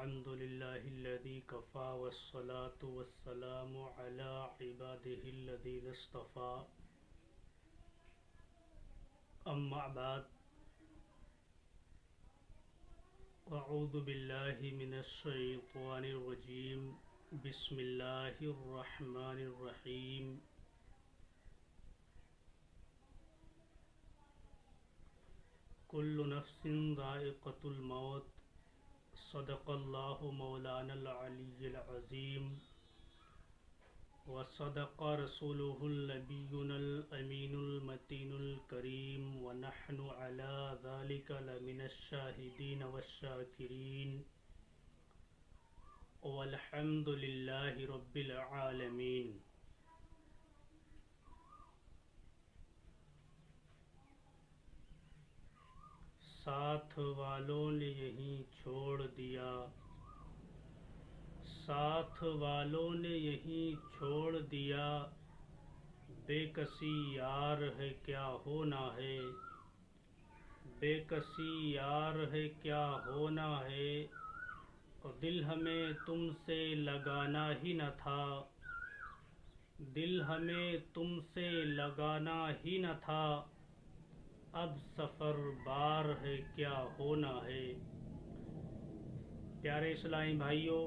الحمد لله الذي كفى والصلاة والسلام على عباده الذين اصطفى أما بعد أعوذ بالله من الشيطان الرجيم بسم الله الرحمن الرحيم كل نفس ذائقة الموت صدق الله مولانا العلي العظيم وصدق رسوله النبينا الأمين المتين الكريم ونحن على ذلك لمن الشاهدين والشاكرين والحمد لله رب العالمين. ساتھ والوں نے یہیں چھوڑ دیا، ساتھ والوں نے یہیں چھوڑ دیا، بے کسی یار ہے کیا ہونا ہے، بے کسی یار ہے کیا ہونا ہے، اور دل ہمیں تم سے لگانا ہی نہ تھا، دل ہمیں تم سے لگانا ہی نہ تھا، اب سفر بار ہے کیا ہونا ہے۔ پیارے اسلامی بھائیوں،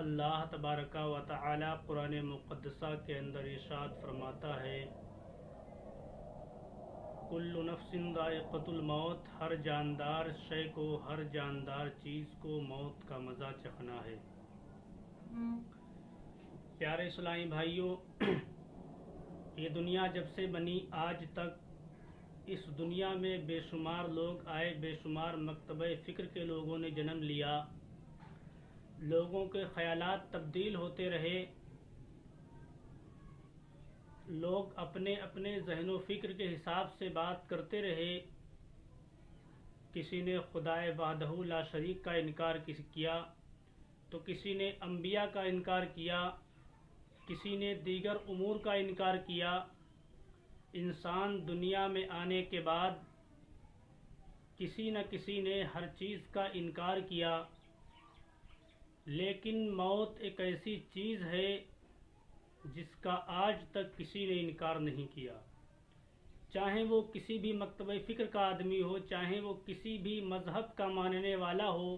اللہ تبارک و تعالی قرآن مقدسہ کے اندر ارشاد فرماتا ہے، کل نفس ذائقۃ الموت، ہر جاندار شے کو، ہر جاندار چیز کو موت کا مزہ چکھنا ہے۔ پیارے اسلامی بھائیوں، یہ دنیا جب سے بنی آج تک اس دنیا میں بے شمار لوگ آئے، بے شمار مکتبہ فکر کے لوگوں نے جنم لیا، لوگوں کے خیالات تبدیل ہوتے رہے، لوگ اپنے اپنے ذہن و فکر کے حساب سے بات کرتے رہے، کسی نے خدائے وحدہ لا شریک کا انکار کیا تو کسی نے انبیاء کا انکار کیا، کسی نے دیگر امور کا انکار کیا۔ انسان دنیا میں آنے کے بعد کسی نہ کسی نے ہر چیز کا انکار کیا، لیکن موت ایک ایسی چیز ہے جس کا آج تک کسی نے انکار نہیں کیا، چاہے وہ کسی بھی مکتبہ فکر کا آدمی ہو، چاہے وہ کسی بھی مذہب کا ماننے والا ہو،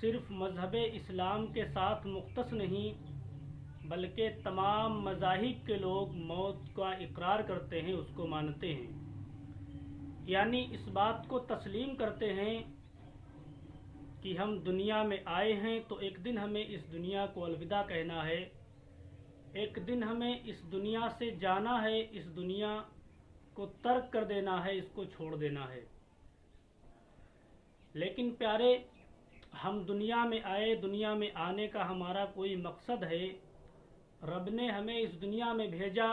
صرف مذہب اسلام کے ساتھ مختص نہیں بلکہ تمام مذاہب کے لوگ موت کا اقرار کرتے ہیں، اس کو مانتے ہیں، یعنی اس بات کو تسلیم کرتے ہیں کہ ہم دنیا میں آئے ہیں تو ایک دن ہمیں اس دنیا کو الوداع کہنا ہے، ایک دن ہمیں اس دنیا سے جانا ہے، اس دنیا کو ترک کر دینا ہے، اس کو چھوڑ دینا ہے۔ لیکن پیارے، ہم دنیا میں آئے، دنیا میں آنے کا ہمارا کوئی مقصد ہے، رب نے ہمیں اس دنیا میں بھیجا،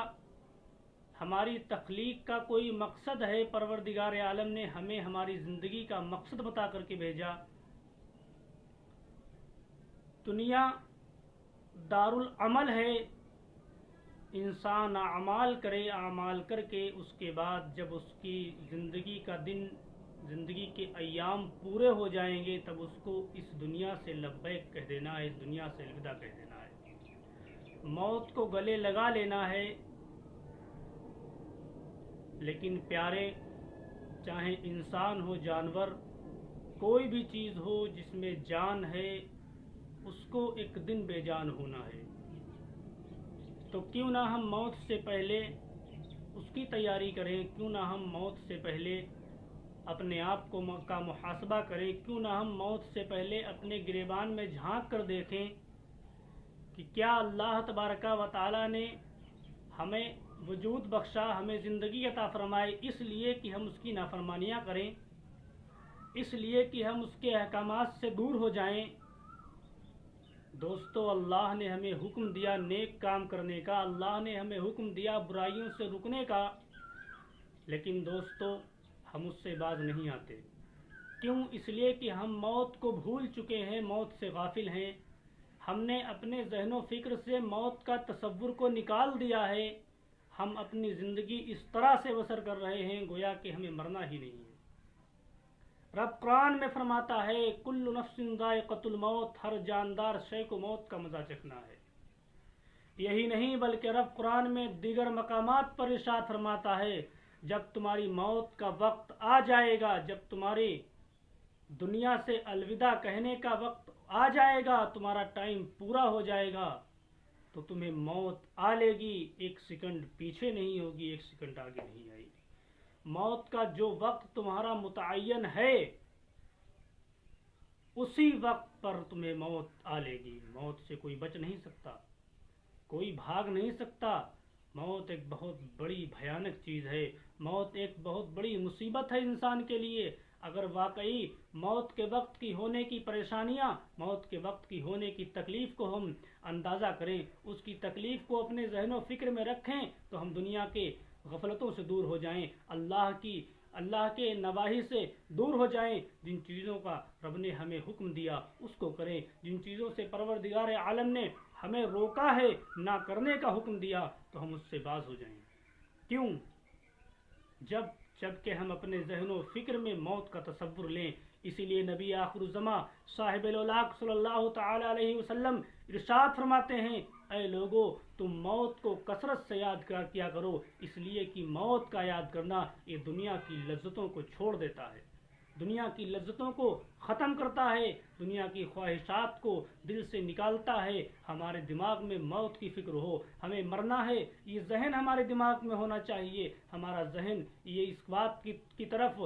ہماری تخلیق کا کوئی مقصد ہے، پروردگار عالم نے ہمیں ہماری زندگی کا مقصد بتا کر کے بھیجا۔ دنیا دارالعمل ہے، انسان اعمال کرے، اعمال کر کے اس کے بعد جب اس کی زندگی کا دن، زندگی کے ایام پورے ہو جائیں گے تب اس کو اس دنیا سے لبیک کہہ دینا ہے، اس دنیا سے الوداع کہہ دینا ہے، موت کو گلے لگا لینا ہے۔ لیکن پیارے، چاہے انسان ہو، جانور، کوئی بھی چیز ہو جس میں جان ہے، اس کو ایک دن بے جان ہونا ہے، تو کیوں نہ ہم موت سے پہلے اس کی تیاری کریں، کیوں نہ ہم موت سے پہلے اپنے آپ کو کا محاسبہ کریں، کیوں نہ ہم موت سے پہلے اپنے گریبان میں جھانک کر دیکھیں کہ کیا اللہ تبارک و تعالی نے ہمیں وجود بخشا، ہمیں زندگی عطا فرمائی اس لیے کہ ہم اس کی نافرمانیاں کریں، اس لیے کہ ہم اس کے احکامات سے دور ہو جائیں۔ دوستو، اللہ نے ہمیں حکم دیا نیک کام کرنے کا، اللہ نے ہمیں حکم دیا برائیوں سے رکنے کا، لیکن دوستو ہم اس سے باز نہیں آتے۔ کیوں؟ اس لیے کہ ہم موت کو بھول چکے ہیں، موت سے غافل ہیں، ہم نے اپنے ذہن و فکر سے موت کا تصور کو نکال دیا ہے، ہم اپنی زندگی اس طرح سے بسر کر رہے ہیں گویا کہ ہمیں مرنا ہی نہیں ہے۔ رب قرآن میں فرماتا ہے کل نفس ذائقۃ الموت، ہر جاندار شے کو موت کا مزہ چکھنا ہے۔ یہی نہیں بلکہ رب قرآن میں دیگر مقامات پر ارشاد فرماتا ہے جب تمہاری موت کا وقت آ جائے گا، جب تمہاری دنیا سے الوداع کہنے کا وقت آ جائے گا، تمہارا ٹائم پورا ہو جائے گا، تو تمہیں موت آ لے گی، ایک سیکنڈ پیچھے نہیں ہوگی، ایک سیکنڈ آگے نہیں آئے گی۔ موت کا جو وقت تمہارا متعین ہے اسی وقت پر تمہیں موت آ لے گی۔ موت سے کوئی بچ نہیں سکتا، کوئی بھاگ نہیں سکتا۔ موت ایک بہت بڑی بھیانک چیز ہے، موت ایک بہت بڑی مصیبت ہے انسان کے لیے۔ اگر واقعی موت کے وقت کی ہونے کی پریشانیاں، موت کے وقت کی ہونے کی تکلیف کو ہم اندازہ کریں، اس کی تکلیف کو اپنے ذہن و فکر میں رکھیں، تو ہم دنیا کے غفلتوں سے دور ہو جائیں، اللہ کے نواہی سے دور ہو جائیں۔ جن چیزوں کا رب نے ہمیں حکم دیا اس کو کریں، جن چیزوں سے پروردگار عالم نے ہمیں روکا ہے، نہ کرنے کا حکم دیا، تو ہم اس سے باز ہو جائیں۔ کیوں؟ جبکہ ہم اپنے ذہن و فکر میں موت کا تصور لیں۔ اسی لیے نبی آخر الزماں صاحب الاولاق صلی اللہ تعالی علیہ وسلم ارشاد فرماتے ہیں، اے لوگو تم موت کو کثرت سے یاد کیا کرو، اس لیے کہ موت کا یاد کرنا یہ دنیا کی لذتوں کو چھوڑ دیتا ہے، دنیا کی لذتوں کو ختم کرتا ہے، دنیا کی خواہشات کو دل سے نکالتا ہے۔ ہمارے دماغ میں موت کی فکر ہو، ہمیں مرنا ہے، یہ ذہن ہمارے دماغ میں ہونا چاہیے۔ ہمارا ذہن یہ اس بات کی طرف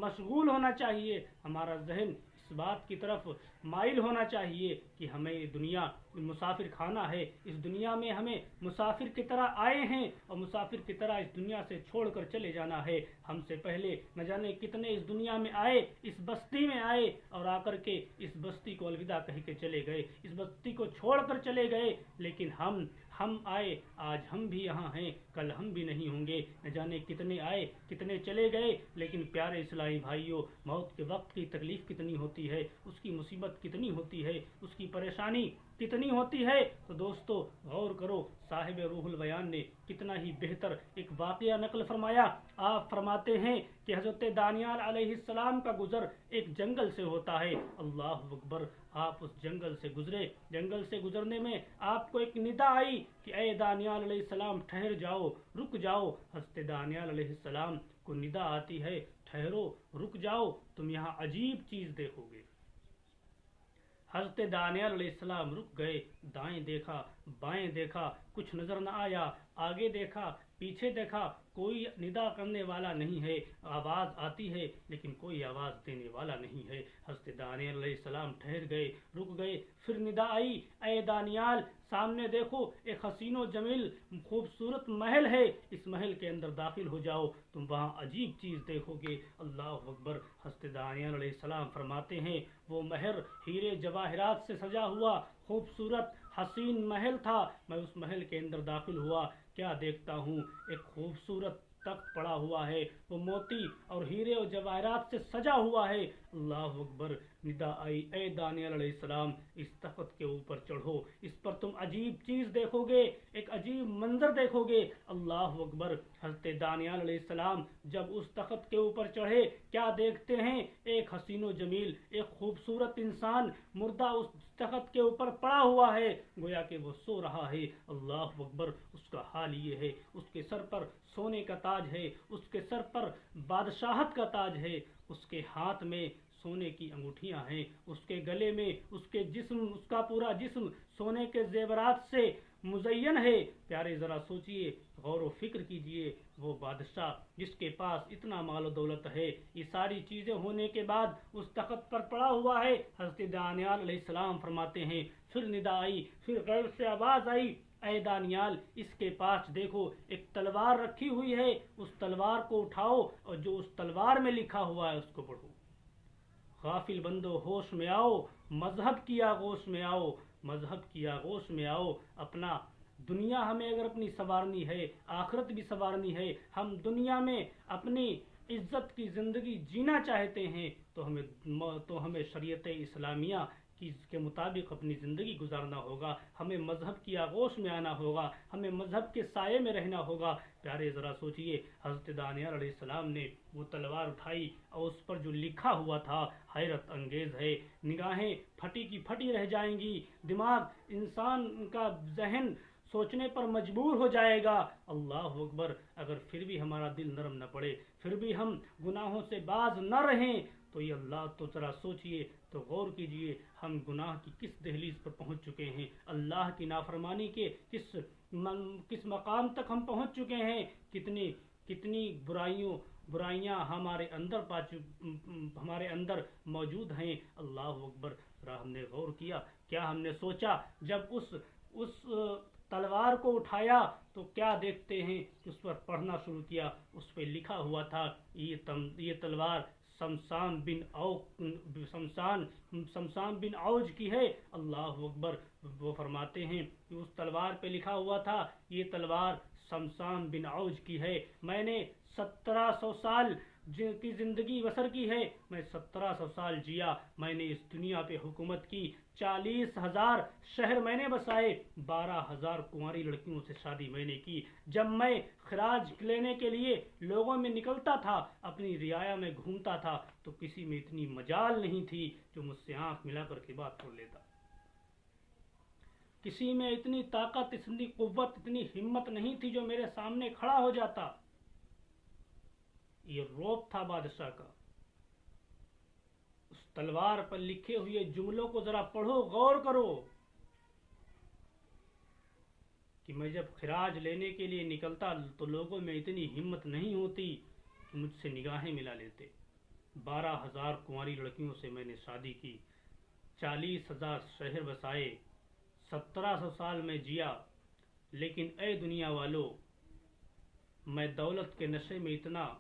مشغول ہونا چاہیے، ہمارا ذہن اس بات کی طرف مائل ہونا چاہیے کہ ہمیں یہ دنیا مسافر خانہ ہے، اس دنیا میں ہمیں مسافر کی طرح آئے ہیں اور مسافر کی طرح اس دنیا سے چھوڑ کر چلے جانا ہے۔ ہم سے پہلے نہ جانے کتنے اس دنیا میں آئے، اس بستی میں آئے اور آ کر کے اس بستی کو الوداع کہہ کے چلے گئے، اس بستی کو چھوڑ کر چلے گئے، لیکن ہم آئے، آج ہم بھی یہاں ہیں، کل ہم بھی نہیں ہوں گے۔ نہ جانے کتنے آئے کتنے چلے گئے، لیکن پیارے اسلامی بھائیوں، موت کے وقت کی تکلیف کتنی ہوتی ہے، اس کی مصیبت کتنی ہوتی ہے، اس کی پریشانی کتنی ہوتی ہے۔ تو دوستو غور کرو، صاحب روح البیان نے کتنا ہی بہتر ایک واقعہ نقل فرمایا۔ آپ فرماتے ہیں کہ حضرت دانیال علیہ السلام کا گزر ایک جنگل سے ہوتا ہے۔ اللہ اکبر! آپ اس جنگل سے گزرے، جنگل سے گزرنے میں آپ کو ایک ندا آئی کہ اے دانیال علیہ السلام ٹھہر جاؤ، رک جاؤ۔ حضرت دانیال علیہ السلام کو ندا آتی ہے، ٹھہرو، رک جاؤ، تم یہاں عجیب چیز دیکھو گے۔ حضرت دانیال علیہ السلام رک گئے، دائیں دیکھا، بائیں دیکھا، کچھ نظر نہ آیا، آگے دیکھا، پیچھے دیکھا، کوئی ندا کرنے والا نہیں ہے، آواز آتی ہے لیکن کوئی آواز دینے والا نہیں ہے۔ حضرت دانیال علیہ السلام ٹھہر گئے، رک گئے، پھر ندا آئی، اے دانیال سامنے دیکھو، ایک حسین و جمیل خوبصورت محل ہے، اس محل کے اندر داخل ہو جاؤ، تم وہاں عجیب چیز دیکھو گے۔ اللہ اکبر! حضرت دانیال علیہ السلام فرماتے ہیں وہ محل ہیرے جواہرات سے سجا ہوا خوبصورت حسین محل تھا۔ میں اس محل کے اندر داخل ہوا، کیا دیکھتا ہوں، ایک خوبصورت تخت پڑا ہوا ہے، وہ موتی اور ہیرے اور جواہرات سے سجا ہوا ہے۔ اللہ اکبر! ندا آئی، اے دانیال علیہ السلام اس تخت کے اوپر چڑھو، اس پر تم عجیب چیز دیکھو گے، ایک عجیب منظر دیکھو گے۔ اللہ اکبر! حضرت دانیال علیہ السلام جب اس تخت کے اوپر چڑھے، کیا دیکھتے ہیں، ایک حسین و جمیل، ایک خوبصورت انسان مردہ اس تخت کے اوپر پڑا ہوا ہے، گویا کہ وہ سو رہا ہے۔ اللہ اکبر! اس کا حال یہ ہے، اس کے سر پر سونے کا تاج ہے، اس کے سر پر بادشاہت کا تاج ہے، اس کے ہاتھ میں سونے کی انگوٹھیاں ہیں، اس کے گلے میں اس کا پورا جسم سونے کے زیورات سے مزین ہے۔ پیارے ذرا سوچئے، غور و فکر کیجئے، وہ بادشاہ جس کے پاس اتنا مال و دولت ہے، یہ ساری چیزیں ہونے کے بعد اس تخت پر پڑا ہوا ہے۔ حضرت دانیال علیہ السلام فرماتے ہیں پھر ندا آئی، پھر غیب سے آواز آئی، اے دانیال اس کے پاس دیکھو ایک تلوار رکھی ہوئی ہے، اس تلوار کو اٹھاؤ اور جو اس تلوار میں لکھا ہوا ہے اس کو پڑھو۔ غافل بندو ہوش میں آؤ، مذہب کی آغوش میں آؤ، مذہب کی آغوش میں آؤ۔ اپنا دنیا ہمیں اگر اپنی سنوارنی ہے، آخرت بھی سنوارنی ہے، ہم دنیا میں اپنی عزت کی زندگی جینا چاہتے ہیں، تو ہمیں شریعت اسلامیہ چیز کے مطابق اپنی زندگی گزارنا ہوگا، ہمیں مذہب کی آغوش میں آنا ہوگا، ہمیں مذہب کے سائے میں رہنا ہوگا۔ پیارے ذرا سوچئے، حضرت دانیال علیہ السلام نے وہ تلوار اٹھائی اور اس پر جو لکھا ہوا تھا حیرت انگیز ہے۔ نگاہیں پھٹی کی پھٹی رہ جائیں گی، دماغ انسان کا ذہن سوچنے پر مجبور ہو جائے گا۔ اللہ اکبر! اگر پھر بھی ہمارا دل نرم نہ پڑے، پھر بھی ہم گناہوں سے باز نہ رہیں تو یہ اللہ تو ذرا سوچئے، تو غور کیجئے، ہم گناہ کی کس دہلیز پر پہنچ چکے ہیں، اللہ کی نافرمانی کے کس مقام تک ہم پہنچ چکے ہیں، کتنی برائیاں ہمارے اندر موجود ہیں۔ اللہ اکبر! ذرا ہم نے غور کیا، کیا ہم نے سوچا جب اس تلوار کو اٹھایا تو کیا دیکھتے ہیں کہ اس پر پڑھنا شروع کیا، اس پہ لکھا ہوا تھا یہ تلوار شمشان بن اوج کی ہے۔ اللہ اکبر! وہ فرماتے ہیں کہ اس تلوار پہ لکھا ہوا تھا یہ تلوار شمشان بن اوج کی ہے، میں نے 1700 سال کی زندگی بسر کی ہے، میں 1700 سال جیا، میں نے اس دنیا پہ حکومت کی، 40,000 شہر میں نے بسائے، 12,000 کنواری لڑکیوں سے شادی میں نے کی۔ جب میں خراج لینے کے لیے لوگوں میں نکلتا تھا، اپنی رعایا میں گھومتا تھا، تو کسی میں اتنی مجال نہیں تھی جو مجھ سے آنکھ ملا کر کے بات کر لیتا، کسی میں اتنی طاقت، اتنی قوت، اتنی ہمت نہیں تھی جو میرے سامنے کھڑا ہو جاتا۔ یہ روب تھا بادشاہ کا۔ اس تلوار پر لکھے ہوئے جملوں کو ذرا پڑھو، غور کرو کہ میں جب خراج لینے کے لیے نکلتا تو لوگوں میں اتنی ہمت نہیں ہوتی کہ مجھ سے نگاہیں ملا لیتے۔ 12,000 کنواری لڑکیوں سے میں نے شادی کی، 40,000 شہر بسائے، 1700 سال میں جیا، لیکن اے دنیا والو، میں دولت کے نشے میں اتنا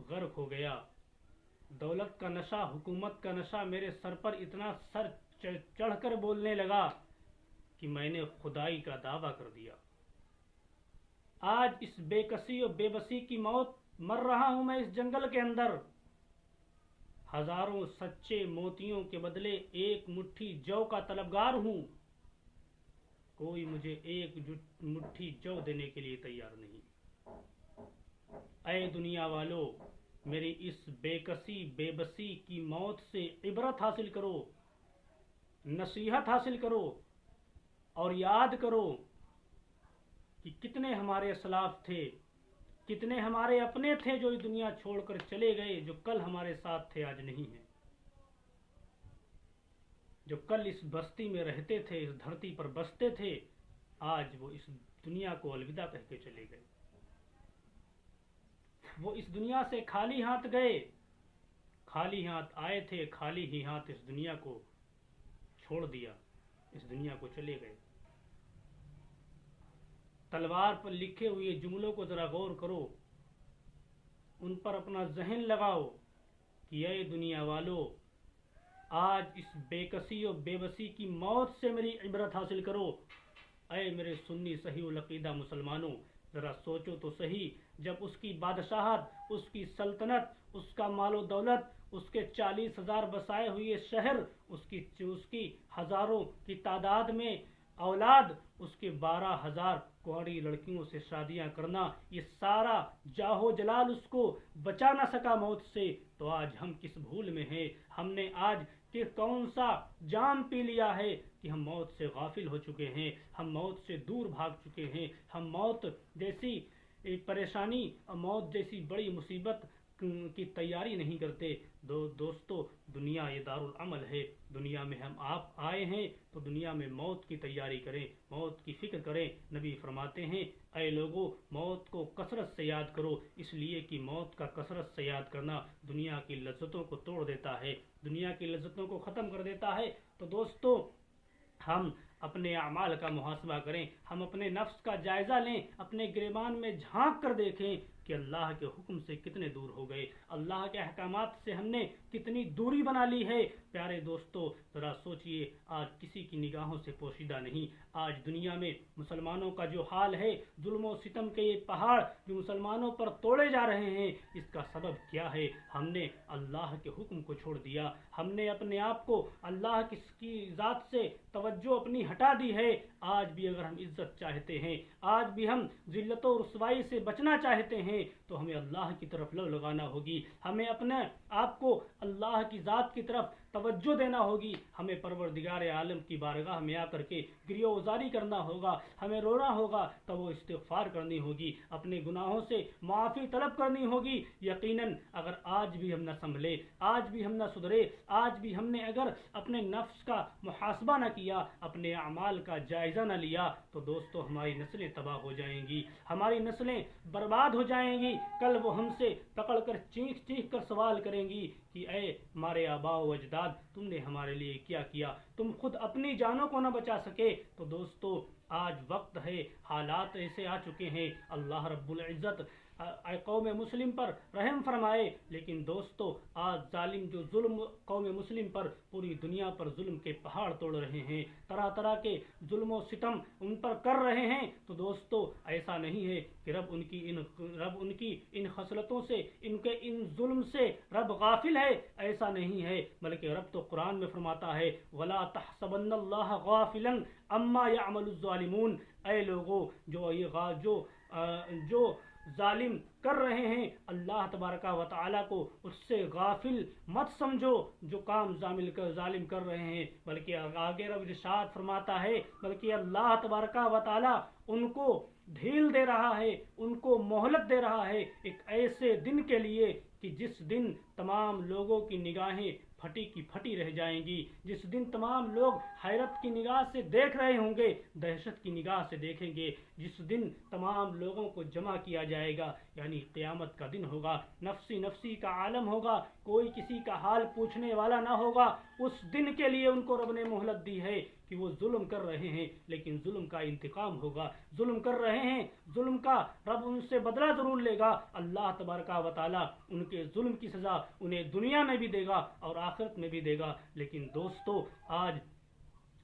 غرق ہو گیا، دولت کا نشہ، حکومت کا نشہ میرے سر پر اتنا سر چڑھ کر بولنے لگا کہ میں نے خدائی کا دعویٰ کر دیا۔ آج اس بے کسی اور بے بسی کی موت مر رہا ہوں میں اس جنگل کے اندر، ہزاروں سچے موتیوں کے بدلے ایک مٹھی جو کا طلبگار ہوں، کوئی مجھے ایک مٹھی جو دینے کے لیے تیار نہیں۔ اے دنیا والو، میری اس بے کسی بے بسی کی موت سے عبرت حاصل کرو، نصیحت حاصل کرو، اور یاد کرو کہ کتنے ہمارے اسلاف تھے، کتنے ہمارے اپنے تھے جو یہ دنیا چھوڑ کر چلے گئے، جو کل ہمارے ساتھ تھے آج نہیں ہیں، جو کل اس بستی میں رہتے تھے، اس دھرتی پر بستے تھے، آج وہ اس دنیا کو الوداع کہہ کے چلے گئے۔ وہ اس دنیا سے خالی ہاتھ گئے، خالی ہاتھ آئے تھے، خالی ہی ہاتھ اس دنیا کو چھوڑ دیا، اس دنیا کو چلے گئے۔ تلوار پر لکھے ہوئے جملوں کو ذرا غور کرو، ان پر اپنا ذہن لگاؤ کہ اے دنیا والو، آج اس بے کسی اور بے بسی کی موت سے میری عبرت حاصل کرو۔ اے میرے سنی صحیح العقیدہ مسلمانوں، ذرا سوچو تو صحیح، جب اس کی بادشاہت، اس کی سلطنت، اس کا مال و دولت، اس کے 40,000 بسائے ہوئے شہر، اس کی ہزاروں کی تعداد میں اولاد، اس کے 12,000 کنواری لڑکیوں سے شادیاں کرنا، یہ سارا جاہو جلال اس کو بچا نہ سکا موت سے، تو آج ہم کس بھول میں ہیں؟ ہم نے آج کہ کون سا جام پی لیا ہے کہ ہم موت سے غافل ہو چکے ہیں، ہم موت سے دور بھاگ چکے ہیں، ہم موت جیسی پریشانی اور موت جیسی بڑی مصیبت کی تیاری نہیں کرتے۔ دوستو، دنیا یہ دارالعمل ہے، دنیا میں ہم آپ آئے ہیں تو دنیا میں موت کی تیاری کریں، موت کی فکر کریں۔ نبی فرماتے ہیں، اے لوگو، موت کو کثرت سے یاد کرو، اس لیے کہ موت کا کثرت سے یاد کرنا دنیا کی لذتوں کو توڑ دیتا ہے، دنیا کی لذتوں کو ختم کر دیتا ہے۔ تو دوستو، ہم اپنے اعمال کا محاسبہ کریں، ہم اپنے نفس کا جائزہ لیں، اپنے گریبان میں جھانک کر دیکھیں کہ اللہ کے حکم سے کتنے دور ہو گئے، اللہ کے احکامات سے ہم نے کتنی دوری بنا لی ہے۔ پیارے دوستو، ذرا سوچئے، آج کسی کی نگاہوں سے پوشیدہ نہیں، آج دنیا میں مسلمانوں کا جو حال ہے، ظلم و ستم کے یہ پہاڑ جو مسلمانوں پر توڑے جا رہے ہیں، اس کا سبب کیا ہے؟ ہم نے اللہ کے حکم کو چھوڑ دیا، ہم نے اپنے آپ کو اللہ کی ذات سے توجہ اپنی ہٹا دی ہے۔ آج بھی اگر ہم عزت چاہتے ہیں، آج بھی ہم ذلت و رسوائی سے بچنا چاہتے ہیں، تو ہمیں اللہ کی طرف لو لگانا ہوگی، ہمیں اپنے آپ کو اللہ کی ذات کی طرف توجہ دینا ہوگی، ہمیں پروردگار عالم کی بارگاہ میں آ کر کے گریہ وزاری کرنا ہوگا، ہمیں رونا ہوگا، تو وہ استغفار کرنی ہوگی، اپنے گناہوں سے معافی طلب کرنی ہوگی۔ یقیناً اگر آج بھی ہم نہ سنبھلے، آج بھی ہم نہ سدھرے، آج بھی ہم نے اگر اپنے نفس کا محاسبہ نہ کیا، اپنے اعمال کا جائزہ نہ لیا، تو دوستو ہماری نسلیں تباہ ہو جائیں گی، ہماری نسلیں برباد ہو جائیں گی۔ کل وہ ہم سے پکڑ کر چیخ چیخ کر سوال کریں گی کہ اے ہمارے آباء و اجداد، تم نے ہمارے لیے کیا کیا؟ تم خود اپنی جانوں کو نہ بچا سکے۔ تو دوستو، آج وقت ہے، حالات ایسے آ چکے ہیں، اللہ رب العزت قوم مسلم پر رحم فرمائے، لیکن دوستو آج ظالم جو ظلم قوم مسلم پر پوری دنیا پر ظلم کے پہاڑ توڑ رہے ہیں، طرح طرح کے ظلم و ستم ان پر کر رہے ہیں، تو دوستو ایسا نہیں ہے کہ رب ان کی ان خصلتوں سے، ان ظلم سے رب غافل ہے، ایسا نہیں ہے، بلکہ رب تو قرآن میں فرماتا ہے وَلَا تَحْسَبَنَّ اللَّهَ غَافِلًا عَمَّا يَعْمَلُ الظَّالِمُونَ، اے لوگو جو ظالم کر رہے ہیں، اللہ تبارک و تعالیٰ کو اس سے غافل مت سمجھو جو کام ظالم کر رہے ہیں، بلکہ آگے رب ارشاد فرماتا ہے بلکہ اللہ تبارک و تعالیٰ ان کو ڈھیل دے رہا ہے، ان کو مہلت دے رہا ہے ایک ایسے دن کے لیے کہ جس دن تمام لوگوں کی نگاہیں پھٹی کی پھٹی رہ جائیں گی، جس دن تمام لوگ حیرت کی نگاہ سے دیکھ رہے ہوں گے، دہشت کی نگاہ سے دیکھیں گے، جس دن تمام لوگوں کو جمع کیا جائے گا، یعنی قیامت کا دن ہوگا، نفسی نفسی کا عالم ہوگا، کوئی کسی کا حال پوچھنے والا نہ ہوگا۔ اس دن کے لیے ان کو رب نے مہلت دی ہے کہ وہ ظلم کر رہے ہیں، لیکن ظلم کا انتقام ہوگا، ظلم کر رہے ہیں، ظلم کا رب ان سے بدلہ ضرور لے گا، اللہ تبارک و تعالیٰ ان کے ظلم کی سزا انہیں دنیا میں بھی دے گا اور آخرت میں بھی دے گا۔ لیکن دوستو، آج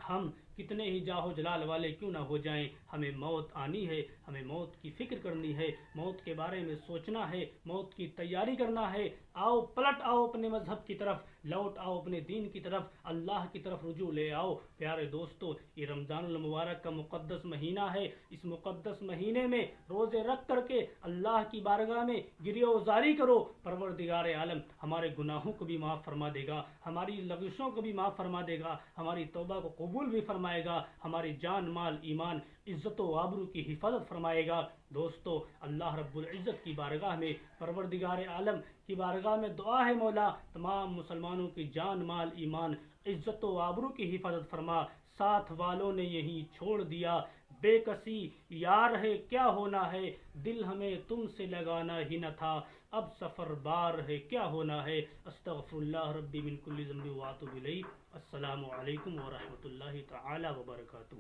ہم کتنے ہی جاہو جلال والے کیوں نہ ہو جائیں، ہمیں موت آنی ہے، ہمیں موت کی فکر کرنی ہے، موت کے بارے میں سوچنا ہے، موت کی تیاری کرنا ہے۔ آؤ، پلٹ آؤ اپنے مذہب کی طرف، لوٹ آؤ اپنے دین کی طرف، اللہ کی طرف رجوع لے آؤ۔ پیارے دوستو، یہ رمضان المبارک کا مقدس مہینہ ہے، اس مقدس مہینے میں روزے رکھ کر کے اللہ کی بارگاہ میں گریہ وزاری کرو، پروردگار عالم ہمارے گناہوں کو بھی معاف فرما دے گا، ہماری لغزشوں کو بھی معاف فرما دے گا، ہماری توبہ کو قبول بھی فرمائے گا، ہماری جان مال ایمان عزت و آبرو کی حفاظت فرمائے گا۔ دوستو، اللہ رب العزت کی بارگاہ میں، پروردگار عالم کی بارگاہ میں دعا ہے، مولا تمام مسلمانوں کی جان مال ایمان عزت و آبرو کی حفاظت فرما۔ ساتھ والوں نے یہی چھوڑ دیا، بے کسی یار ہے کیا ہونا ہے، دل ہمیں تم سے لگانا ہی نہ تھا، اب سفر بار ہے کیا ہونا ہے۔ استغفر اللہ ربی من کل ذنب واتوب الیہ۔ السلام علیکم ورحمۃ اللہ تعالی وبرکاتہ۔